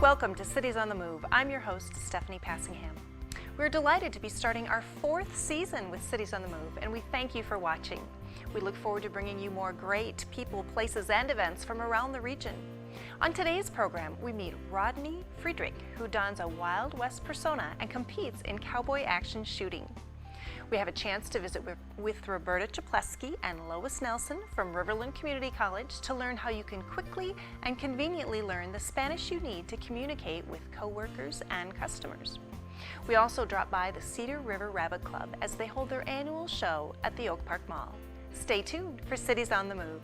Welcome to Cities on the Move. I'm your host, Stephanie Passingham. We're delighted to be starting our 4th season with Cities on the Move, and we thank you for watching. We look forward to bringing you more great people, places, and events from around the region. On today's program, we meet Rodney Friedrich, who dons a Wild West persona and competes in cowboy action shooting. We have a chance to visit with Roberta Czapleski and Lois Nelson from Riverland Community College to learn how you can quickly and conveniently learn the Spanish you need to communicate with coworkers and customers. We also drop by the Cedar River Rabbit Club as they hold their annual show at the Oak Park Mall. Stay tuned for Cities on the Move.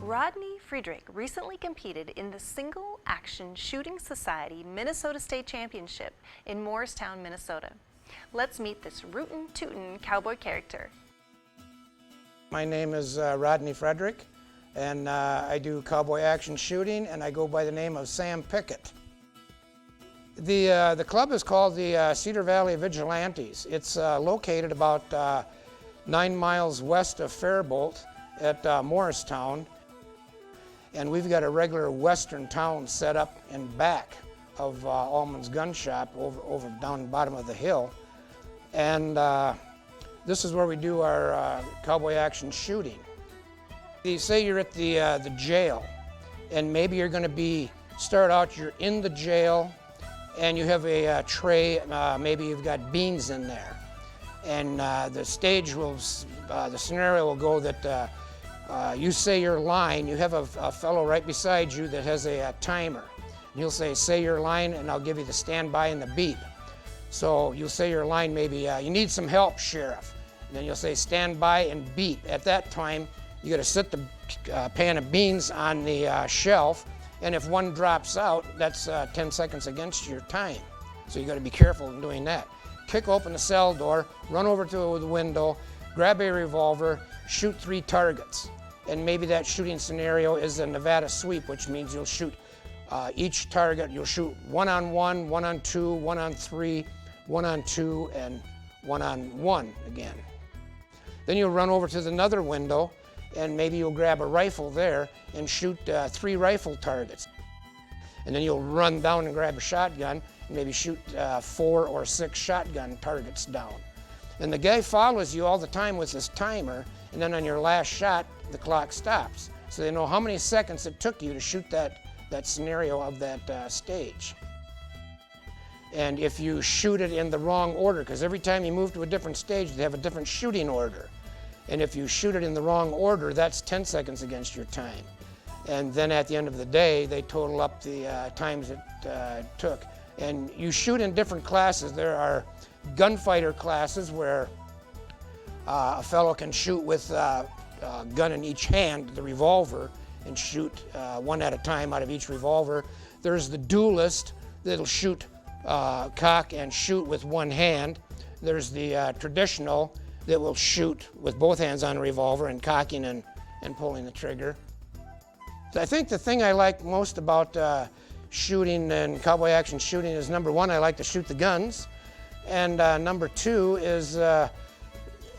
Rodney Friedrich recently competed in the Single Action Shooting Society Minnesota State Championship in Morristown, Minnesota. Let's meet this rootin' tootin' cowboy character. My name is Rodney Friedrich, and I do cowboy action shooting, and I go by the name of Sam Pickett. The club is called the Cedar Valley Vigilantes. It's located about 9 miles west of Faribault at Morristown. And we've got a regular western town set up in back of Allman's Gun Shop over down the bottom of the hill. And this is where we do our cowboy action shooting. You say you're at the jail, and maybe you're going to start out, you're in the jail, and you have a tray, maybe you've got beans in there. And the scenario will go that you say your line, you have a fellow right beside you that has a timer. And he'll say your line, and I'll give you the standby and the beep. So you'll say your line, maybe, you need some help, Sheriff. And then you'll say stand by and beep. At that time, you got to set the pan of beans on the shelf, and if one drops out, that's 10 seconds against your time. So you got to be careful in doing that. Kick open the cell door, run over to the window, grab a revolver, shoot 3 targets. And maybe that shooting scenario is a Nevada sweep, which means you'll shoot each target, you'll shoot 1-on-1, 1-on-2, 1-on-3, 1-on-2, and 1-on-1 again. Then you'll run over to another window, and maybe you'll grab a rifle there and shoot 3 rifle targets. And then you'll run down and grab a shotgun, and maybe shoot 4 or 6 shotgun targets down. And the guy follows you all the time with his timer, and then on your last shot, the clock stops. So they know how many seconds it took you to shoot that scenario of that stage. And if you shoot it in the wrong order, because every time you move to a different stage, they have a different shooting order. And if you shoot it in the wrong order, that's 10 seconds against your time. And then at the end of the day, they total up the times it took. And you shoot in different classes. There are gunfighter classes where a fellow can shoot with a gun in each hand, the revolver, and shoot one at a time out of each revolver. There's the duelist that'll shoot, cock and shoot with one hand. There's the traditional that will shoot with both hands on a revolver and cocking and pulling the trigger. So I think the thing I like most about shooting and cowboy action shooting is, number one, I like to shoot the guns. And number 2 is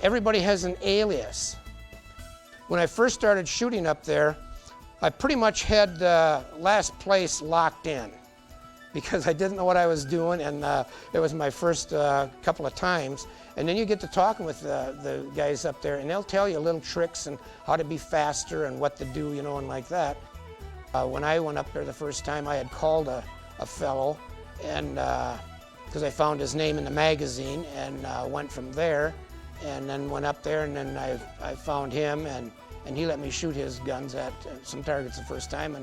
everybody has an alias. When I first started shooting up there, I pretty much had last place locked in because I didn't know what I was doing, and it was my first couple of times. And then you get to talking with the guys up there, and they'll tell you little tricks and how to be faster and what to do, and like that. When I went up there the first time, I had called a fellow, and because I found his name in the magazine, and went from there, and then went up there, and then I found him, and he let me shoot his guns at some targets the first time,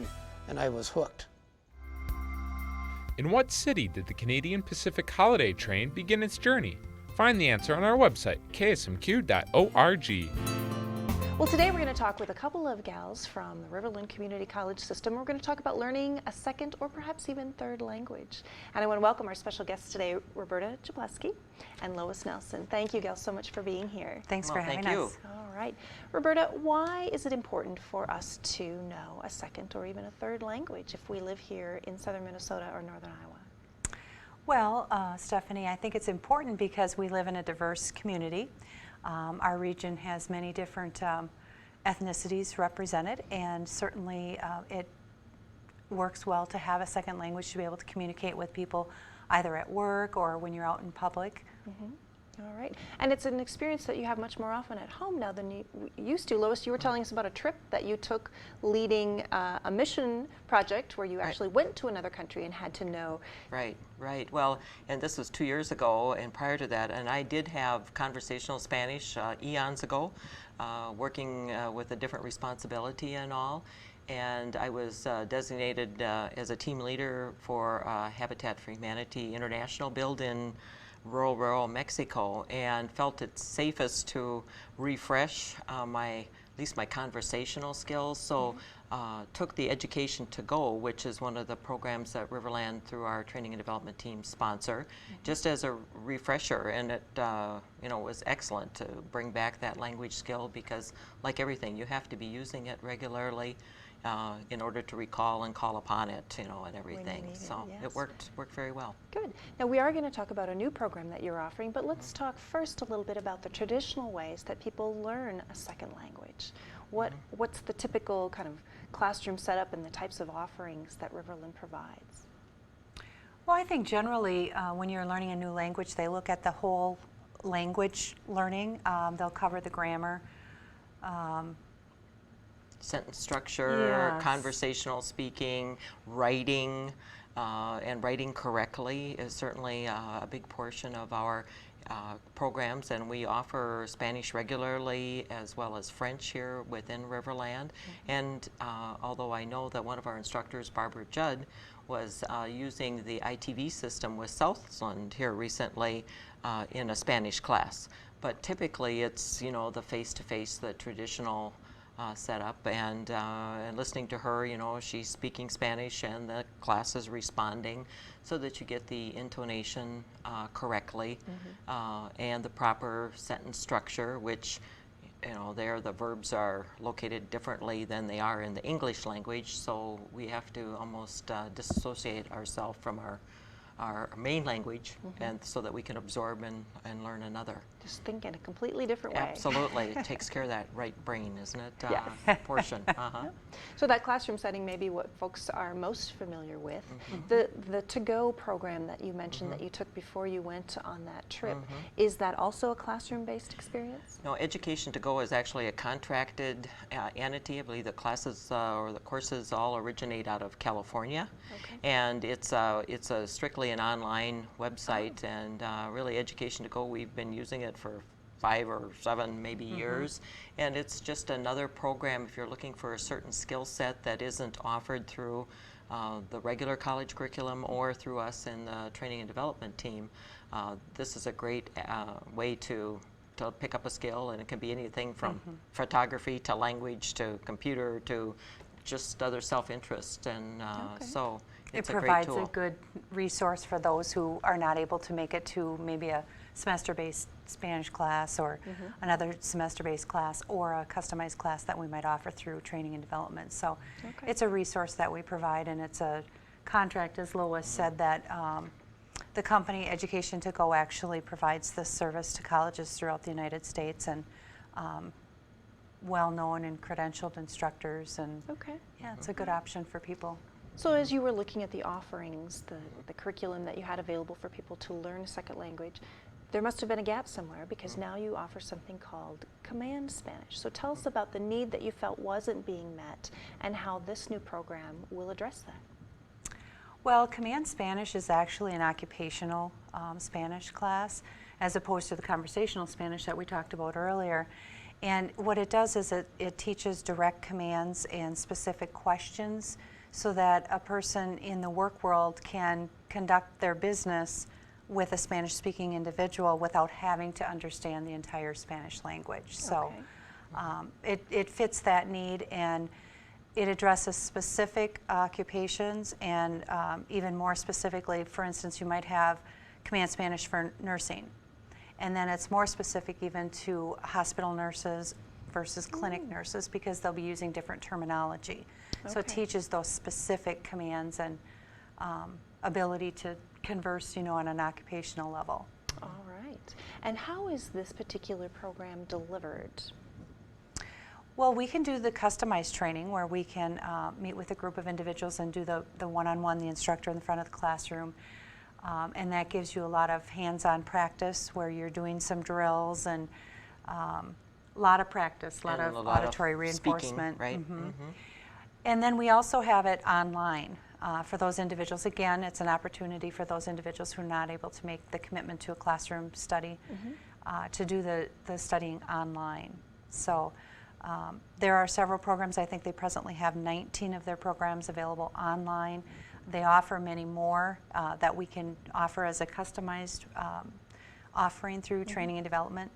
and I was hooked. In what city did the Canadian Pacific Holiday Train begin its journey? Find the answer on our website, ksmq.org. Well, today we're going to talk with a couple of gals from the Riverland Community College system. We're going to talk about learning a second or perhaps even third language. And I want to welcome our special guests today, Roberta Jableski and Lois Nelson. Thank you, gals, so much for being here. Thanks for having us. All right. Roberta, why is it important for us to know a second or even a third language if we live here in southern Minnesota or northern Iowa? Well, Stephanie, I think it's important because we live in a diverse community. Our region has many different ethnicities represented, and certainly it works well to have a second language to be able to communicate with people either at work or when you're out in public. All right. And it's an experience that you have much more often at home now than you used to. Lois, you were telling us about a trip that you took leading a mission project where you actually went to another country and had to know. Right. Well, and this was 2 years ago, and prior to that, and I did have conversational Spanish eons ago, working with a different responsibility and all. And I was designated as a team leader for Habitat for Humanity International build in rural Mexico, and felt it safest to refresh at least my conversational skills. So took the Education to Go, which is one of the programs that Riverland through our training and development team sponsor, just as a refresher, and it was excellent to bring back that language skill, because like everything, you have to be using it regularly in order to recall and call upon it, and everything. So it worked very well. Good. Now we are going to talk about a new program that you're offering, but let's talk first a little bit about the traditional ways that people learn a second language. What's the typical kind of classroom setup and the types of offerings that Riverland provides? Well, I think generally when you're learning a new language, they look at the whole language learning. They'll cover the grammar, sentence structure, yes, conversational speaking, writing, and writing correctly is certainly a big portion of our programs, and we offer Spanish regularly as well as French here within Riverland. And although I know that one of our instructors, Barbara Judd, was using the ITV system with Southland here recently in a Spanish class. But typically it's, the face-to-face, the traditional setup, and listening to her, she's speaking Spanish and the class is responding, so that you get the intonation correctly, and the proper sentence structure, which there the verbs are located differently than they are in the English language, so we have to almost disassociate ourselves from our main language, and so that we can absorb and learn another. Just think in a completely different way. Absolutely. It takes care of that right brain, isn't it? Yes. Portion. So that classroom setting may be what folks are most familiar with. The to-go program that you mentioned that you took before you went on that trip, is that also a classroom-based experience? No, Education to Go is actually a contracted entity. I believe the classes or the courses all originate out of California. Okay. And it's a strictly an online website, and really Education to Go, we've been using it for 5 or 7 maybe years, and it's just another program if you're looking for a certain skill set that isn't offered through the regular college curriculum or through us in the training and development team. This is a great way to pick up a skill, and it can be anything from photography to language to computer to just other self-interest, and so it's a great tool. It provides a good resource for those who are not able to make it to maybe a semester-based Spanish class or another semester-based class or a customized class that we might offer through training and development. So it's a resource that we provide, and it's a contract, as Lois said, that the company Education to Go actually provides this service to colleges throughout the United States, and well-known and credentialed instructors, and yeah, it's a good option for people. So as you were looking at the offerings, the curriculum that you had available for people to learn a second language, there must have been a gap somewhere, because now you offer something called Command Spanish. So tell us about the need that you felt wasn't being met and how this new program will address that. Well, Command Spanish is actually an occupational Spanish class, as opposed to the conversational Spanish that we talked about earlier. And what it does is it teaches direct commands and specific questions, so that a person in the work world can conduct their business with a Spanish-speaking individual without having to understand the entire Spanish language. So It fits that need, and it addresses specific occupations, and even more specifically, for instance, you might have Command Spanish for nursing, and then it's more specific even to hospital nurses versus clinic nurses, because they'll be using different terminology. So it Okay. teaches those specific commands and ability to converse, on an occupational level. All right. And how is this particular program delivered? Well, we can do the customized training where we can meet with a group of individuals and do the one-on-one, the instructor in the front of the classroom. And that gives you a lot of hands-on practice where you're doing some drills and a lot of practice, a lot And of a lot of auditory speaking, reinforcement. right? And then we also have it online for those individuals. Again, it's an opportunity for those individuals who are not able to make the commitment to a classroom study to do the studying online. So there are several programs. I think they presently have 19 of their programs available online. They offer many more that we can offer as a customized offering through training and development.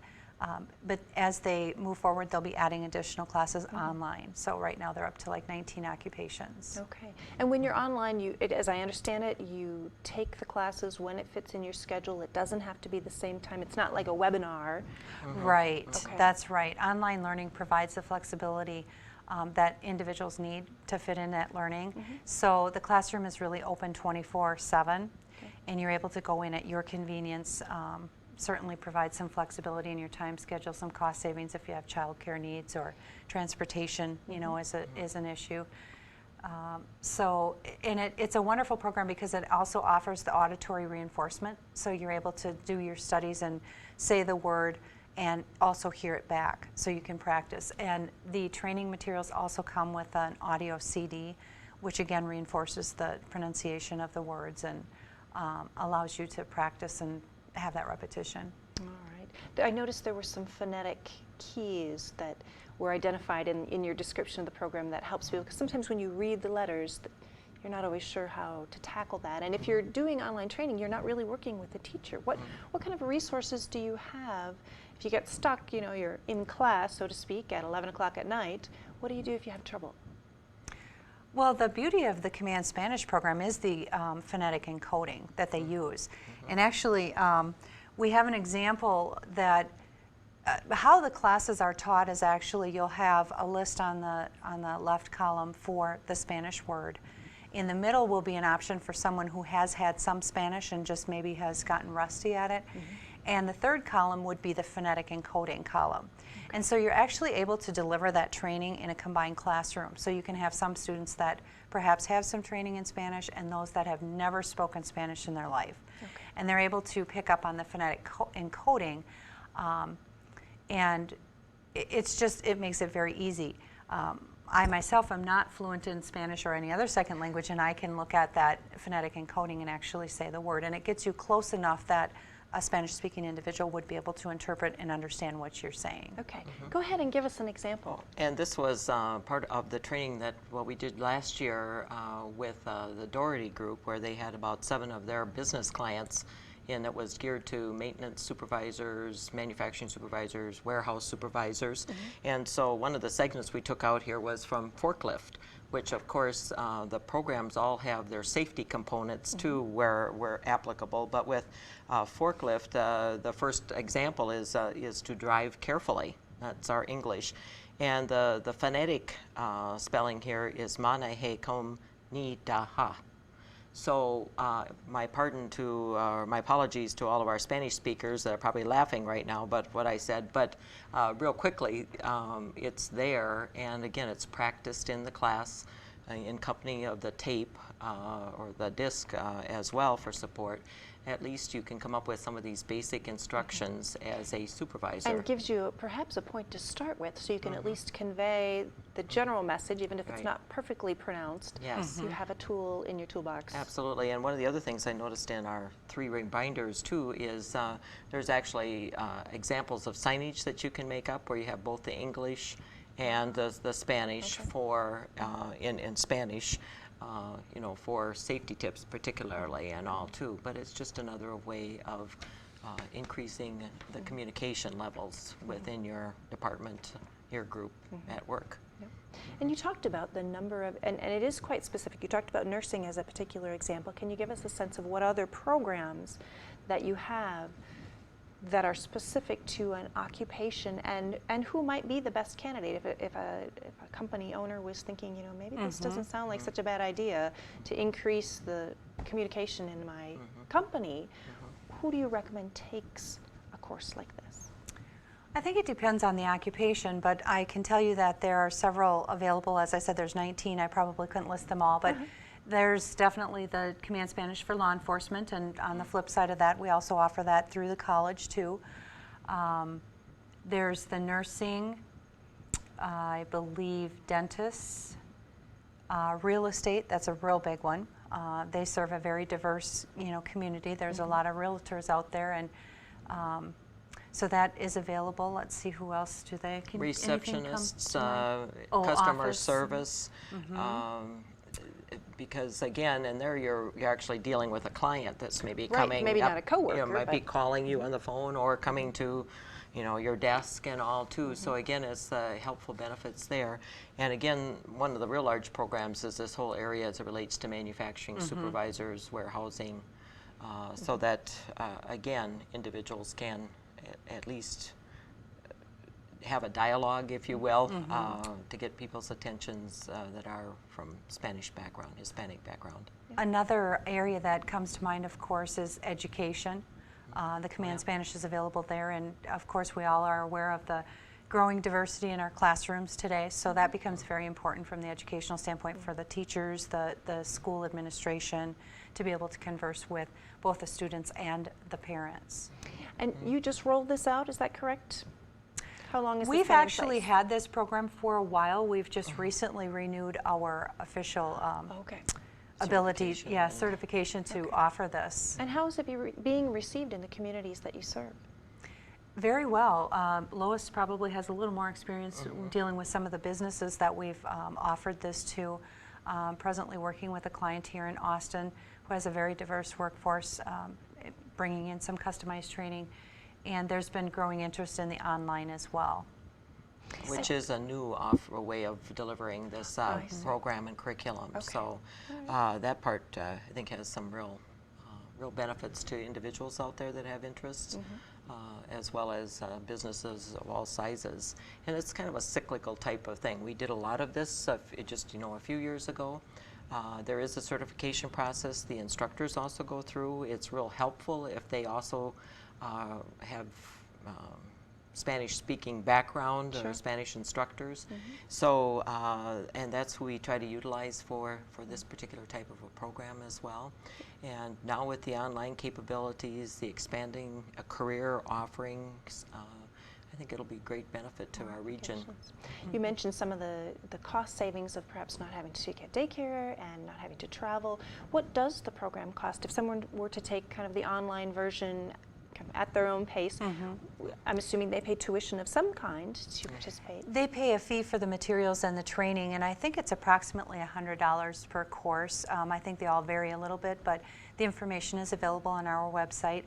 But as they move forward, they'll be adding additional classes online. So right now they're up to like 19 occupations. Okay. And when you're online, as I understand it, you take the classes when it fits in your schedule. It doesn't have to be the same time. It's not like a webinar. Right, Okay. that's right. Online learning provides the flexibility that individuals need to fit in that learning. So the classroom is really open 24/7, and you're able to go in at your convenience. Certainly provide some flexibility in your time schedule, some cost savings if you have childcare needs or transportation, is an issue. It's a wonderful program because it also offers the auditory reinforcement. So you're able to do your studies and say the word and also hear it back so you can practice. And the training materials also come with an audio CD, which again reinforces the pronunciation of the words and allows you to practice and have that repetition. All right. I noticed there were some phonetic keys that were identified in your description of the program that helps people, because sometimes when you read the letters, you're not always sure how to tackle that. And if you're doing online training, you're not really working with a teacher. What kind of resources do you have if you get stuck, you're in class, so to speak, at 11 o'clock at night? What do you do if you have trouble? Well, the beauty of the Command Spanish program is the phonetic encoding that they use. And actually, we have an example that how the classes are taught is actually you'll have a list on the left column for the Spanish word. In the middle will be an option for someone who has had some Spanish and just maybe has gotten rusty at it. And the third column would be the phonetic encoding column. And so you're actually able to deliver that training in a combined classroom. So you can have some students that perhaps have some training in Spanish and those that have never spoken Spanish in their life. And they're able to pick up on the phonetic encoding. And it makes it very easy. I myself am not fluent in Spanish or any other second language, and I can look at that phonetic encoding and actually say the word. And it gets you close enough that a Spanish-speaking individual would be able to interpret and understand what you're saying. Okay. Go ahead and give us an example. And this was part of the training that we did last year with the Doherty group, where they had about 7 of their business clients, and it was geared to maintenance supervisors, manufacturing supervisors, warehouse supervisors. And so one of the segments we took out here was from Forklift, which of course the programs all have their safety components too where applicable. But with Forklift, the first example is to drive carefully. That's our English. And the phonetic spelling here is mana he kom ni da ha. So my apologies to all of our Spanish speakers that are probably laughing right now, but what I said. But real quickly, it's there, and again, it's practiced in the class in company of the tape or the disc as well for support. At least you can come up with some of these basic instructions as a supervisor. And gives you perhaps a point to start with, so you can at least convey the general message, even if it's not perfectly pronounced. Yes. You have a tool in your toolbox. Absolutely, and one of the other things I noticed in our 3-ring binders too is there's actually examples of signage that you can make up where you have both the English and the Spanish for in Spanish. For safety tips particularly and all too, but it's just another way of increasing the communication levels within your department. group at work. And you talked about the number of, and it is quite specific, you talked about nursing as a particular example. Can you give us a sense of what other programs that you have that are specific to an occupation, and who might be the best candidate if a company owner was thinking, you know, maybe this doesn't sound like such a bad idea to increase the communication in my company. Who do you recommend takes a course like this? I think it depends on the occupation, but I can tell you that there are several available. As I said, there's 19. I probably couldn't list them all, but there's definitely the Command Spanish for law enforcement, and on the flip side of that, we also offer that through the college too. There's the nursing, I believe dentists, real estate. That's a real big one. They serve a very diverse, community. There's a lot of realtors out there, and so that is available. Let's see, who else do they? Receptionists, customer office. service, because again, and there you're actually dealing with a client that's maybe coming, maybe up, not a coworker, might be but calling you on the phone or coming to, your desk and all too. So again, it's helpful benefits there. And again, one of the real large programs is this whole area as it relates to manufacturing supervisors, warehousing, so that again, individuals can at least have a dialogue, if you will, to get people's attentions that are from Spanish background, Hispanic background. Another area that comes to mind, of course, is education. The Command Spanish is available there, and of course we all are aware of the growing diversity in our classrooms today, so that becomes very important from the educational standpoint for the teachers, the school administration, to be able to converse with both the students and the parents. And you just rolled this out, is that correct? How long has this We've been in actually place? had this program for a while. We've just recently renewed our official Okay. ability, certification to offer this. And how is it being received in the communities that you serve? Very well. Lois probably has a little more experience dealing with some of the businesses that we've offered this to. Presently working with a client here in Austin who has a very diverse workforce, bringing in some customized training, and there's been growing interest in the online as well. Which is a new way of delivering this program and curriculum. Okay. So that part, I think, has some real benefits to individuals out there that have interest, as well as businesses of all sizes. And it's kind of a cyclical type of thing. We did a lot of this just a few years ago. There is a certification process the instructors also go through. It's real helpful if they also have Spanish-speaking background or Spanish instructors. So, and that's who we try to utilize for this particular type of a program as well. And now with the online capabilities, the expanding career offerings, I think it'll be great benefit to our region. You mentioned some of the cost savings of perhaps not having to take at daycare and not having to travel. What does the program cost? If someone were to take kind of the online version kind of at their own pace, I'm assuming they pay tuition of some kind to participate. They pay a fee for the materials and the training, and I think it's approximately $100 per course. I think they all vary a little bit, but the information is available on our website.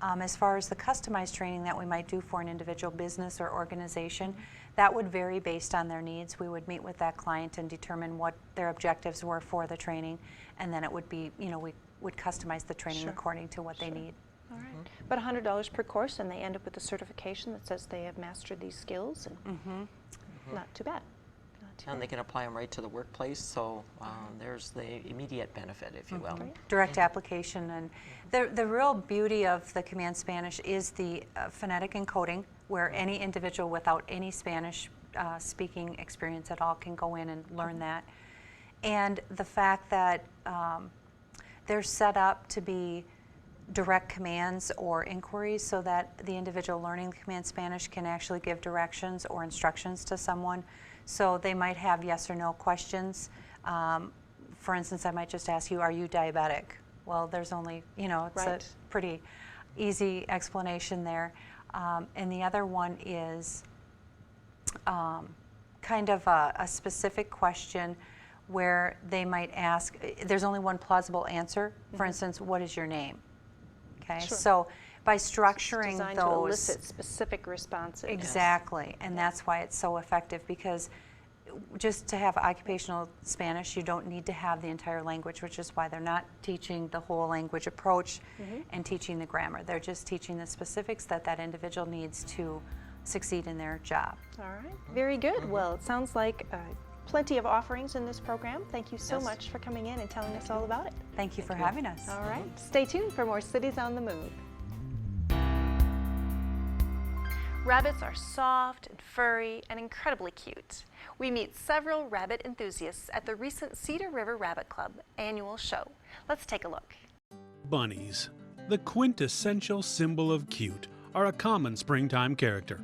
As far as the customized training that we might do for an individual business or organization, that would vary based on their needs. We would meet with that client and determine what their objectives were for the training, and then it would be, we would customize the training according to what they need. All right. But $100 per course, and they end up with a certification that says they have mastered these skills, and not too bad. And they can apply them right to the workplace, so there's the immediate benefit, if you will. Direct application, and the real beauty of the Command Spanish is the phonetic encoding, where any individual without any Spanish speaking experience at all can go in and learn that. And the fact that they're set up to be direct commands or inquiries, so that the individual learning the Command Spanish can actually give directions or instructions to someone. So they might have yes or no questions. For instance, I might just ask you, are you diabetic? Well, there's only, it's a pretty easy explanation there. And the other one is kind of a specific question where they might ask, there's only one plausible answer. For instance, what is your name? Okay, Sure. so by structuring Designed to those elicit specific responses. exactly, and that's why it's so effective, because just to have occupational Spanish, you don't need to have the entire language, which is why they're not teaching the whole language approach and teaching the grammar. They're just teaching the specifics that that individual needs to succeed in their job. All right, very good. Well, it sounds like plenty of offerings in this program. Thank you so Yes. much for coming in and telling us all about it. Thank you for having us. All right, stay tuned for more Cities on the Move. Rabbits are soft and furry and incredibly cute. We meet several rabbit enthusiasts at the recent Cedar River Rabbit Club annual show. Let's take a look. Bunnies, the quintessential symbol of cute, are a common springtime character.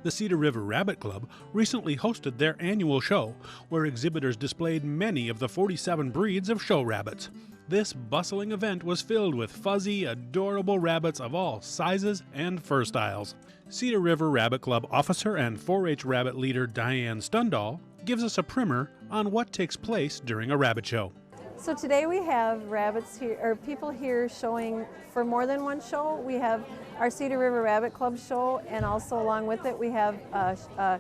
The Cedar River Rabbit Club recently hosted their annual show, where exhibitors displayed many of the 47 breeds of show rabbits. This bustling event was filled with fuzzy, adorable rabbits of all sizes and fur styles. Cedar River Rabbit Club officer and 4-H rabbit leader Diane Stundahl gives us a primer on what takes place during a rabbit show. So today we have rabbits here, or people here showing for more than one show. We have our Cedar River Rabbit Club show, and also along with it we have a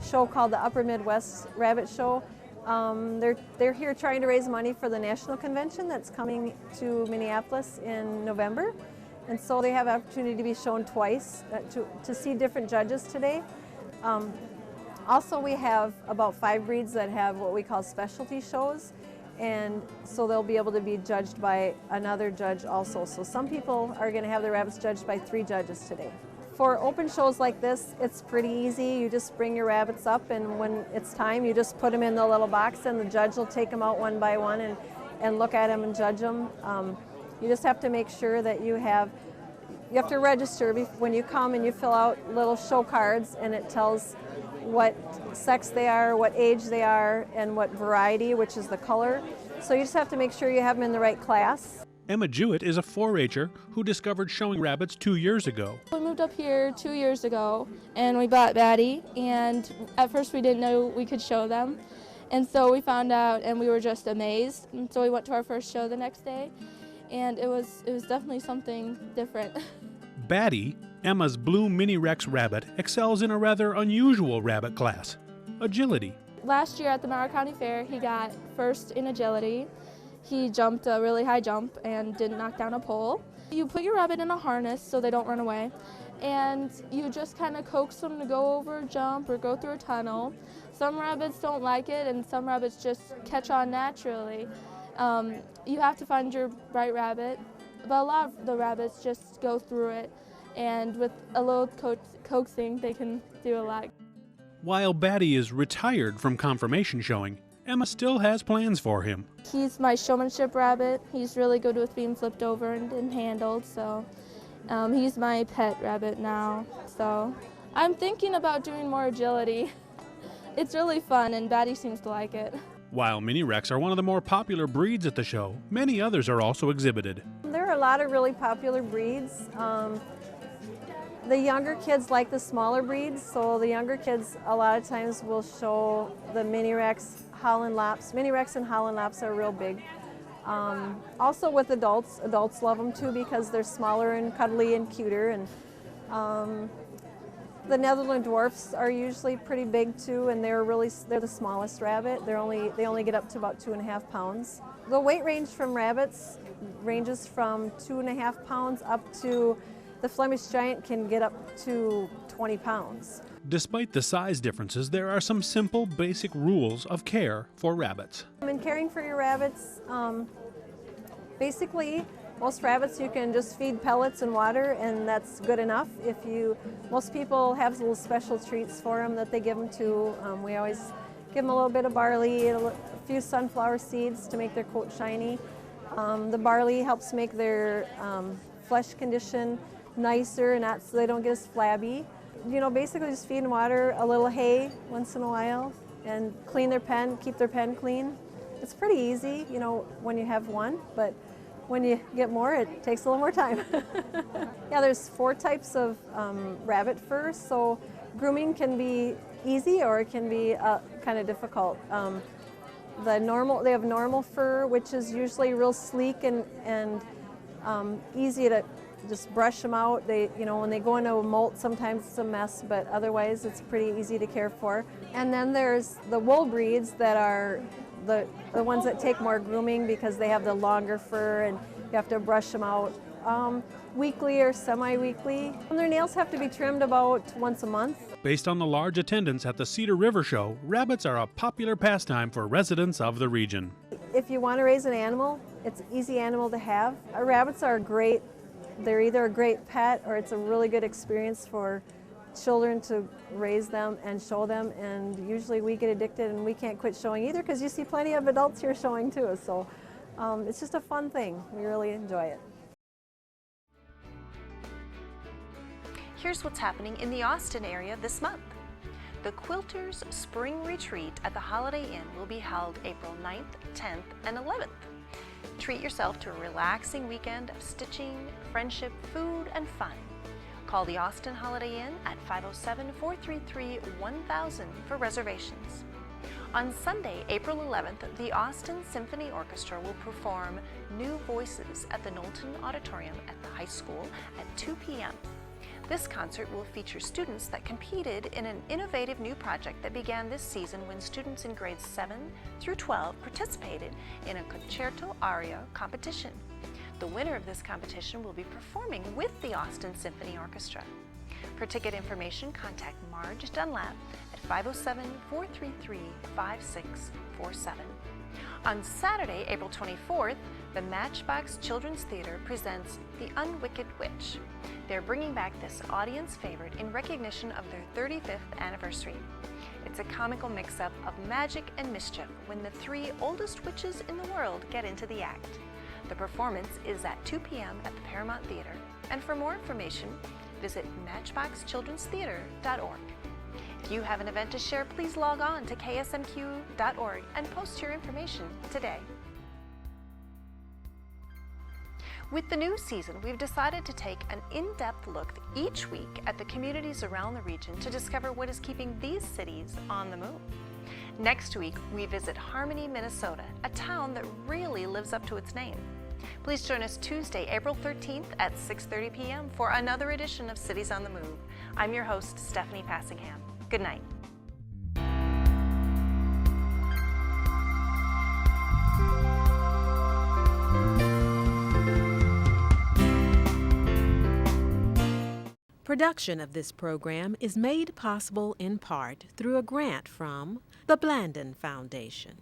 show called the Upper Midwest Rabbit Show. They're here trying to raise money for the national convention that's coming to Minneapolis in November. And so they have opportunity to be shown twice, to see different judges today. Also, we have about 5 breeds that have what we call specialty shows, and so they'll be able to be judged by another judge also. So some people are going to have their rabbits judged by 3 judges today. For open shows like this, it's pretty easy. You just bring your rabbits up, and when it's time, you just put them in the little box, and the judge will take them out one by one and look at them and judge them. You just have to make sure that you have to register when you come, and you fill out little show cards, and it tells what sex they are, what age they are, and what variety, which is the color. So you just have to make sure you have them in the right class. Emma Jewett is a 4-H'er who discovered showing rabbits 2 years ago. We moved up here 2 years ago, and we bought Batty, and at first we didn't know we could show them. And so we found out, and we were just amazed. And so we went to our first show the next day, and it was definitely something different. Batty, Emma's blue Mini Rex rabbit, excels in a rather unusual rabbit class, agility. Last year at the Monroe County Fair, he got first in agility. He jumped a really high jump and didn't knock down a pole. You put your rabbit in a harness so they don't run away, and you just kind of coax them to go over a jump or go through a tunnel. Some rabbits don't like it, and some rabbits just catch on naturally. You have to find your right rabbit, but a lot of the rabbits just go through it, and with a little coaxing, they can do a lot. While Batty is retired from conformation showing, Emma still has plans for him. He's my showmanship rabbit. He's really good with being flipped over and handled, so he's my pet rabbit now. So I'm thinking about doing more agility. It's really fun, and Batty seems to like it. While Mini Rex are one of the more popular breeds at the show, many others are also exhibited. There are a lot of really popular breeds. The younger kids like the smaller breeds, so the younger kids a lot of times will show the Mini Rex, Holland Lops. Mini Rex and Holland Lops are real big. Also with adults love them too because they're smaller and cuddly and cuter. And the Netherland Dwarfs are usually pretty big too, and they're the smallest rabbit. They only get up to about 2.5 pounds. The weight range from rabbits ranges from 2.5 pounds up to the Flemish Giant can get up to 20 pounds. Despite the size differences, there are some simple, basic rules of care for rabbits. In caring for your rabbits, basically, most rabbits you can just feed pellets and water, and that's good enough. Most people have little special treats for them that they give them too. We always give them a little bit of barley, a few sunflower seeds to make their coat shiny. The barley helps make their flesh condition nicer, and so they don't get as flabby. Basically just feed and water, a little hay once in a while, and clean their pen, keep their pen clean. It's pretty easy, when you have one, but when you get more, it takes a little more time. Yeah, there's 4 types of rabbit fur, so grooming can be easy or it can be kind of difficult. They have normal fur, which is usually real sleek and easy to just brush them out. They, when they go into a molt, sometimes it's a mess, but otherwise it's pretty easy to care for. And then there's the wool breeds that are the ones that take more grooming because they have the longer fur and you have to brush them out weekly or semi-weekly. And their nails have to be trimmed about once a month. Based on the large attendance at the Cedar River Show, rabbits are a popular pastime for residents of the region. If you want to raise an animal, it's an easy animal to have. Rabbits are great. They're either a great pet or it's a really good experience for children to raise them and show them, and usually we get addicted and we can't quit showing either because you see plenty of adults here showing too. So it's just a fun thing. We really enjoy it. Here's what's happening in the Austin area this month. The Quilters Spring Retreat at the Holiday Inn will be held April 9th, 10th, and 11th. Treat yourself to a relaxing weekend of stitching, friendship, food, and fun. Call the Austin Holiday Inn at 507-433-1000 for reservations. On Sunday, April 11th, the Austin Symphony Orchestra will perform New Voices at the Knowlton Auditorium at the high school at 2 p.m. This concert will feature students that competed in an innovative new project that began this season when students in grades 7 through 12 participated in a concerto aria competition. The winner of this competition will be performing with the Austin Symphony Orchestra. For ticket information, contact Marge Dunlap at 507-433-5647. On Saturday, April 24th, the Matchbox Children's Theater presents The Unwicked Witch. They're bringing back this audience favorite in recognition of their 35th anniversary. It's a comical mix-up of magic and mischief when the 3 oldest witches in the world get into the act. The performance is at 2 p.m. at the Paramount Theater. And for more information, visit matchboxchildrenstheater.org. If you have an event to share, please log on to ksmq.org and post your information today. With the new season, we've decided to take an in-depth look each week at the communities around the region to discover what is keeping these cities on the move. Next week, we visit Harmony, Minnesota, a town that really lives up to its name. Please join us Tuesday, April 13th at 6:30 p.m. for another edition of Cities on the Move. I'm your host, Stephanie Passingham. Good night. Production of this program is made possible in part through a grant from the Blandon Foundation.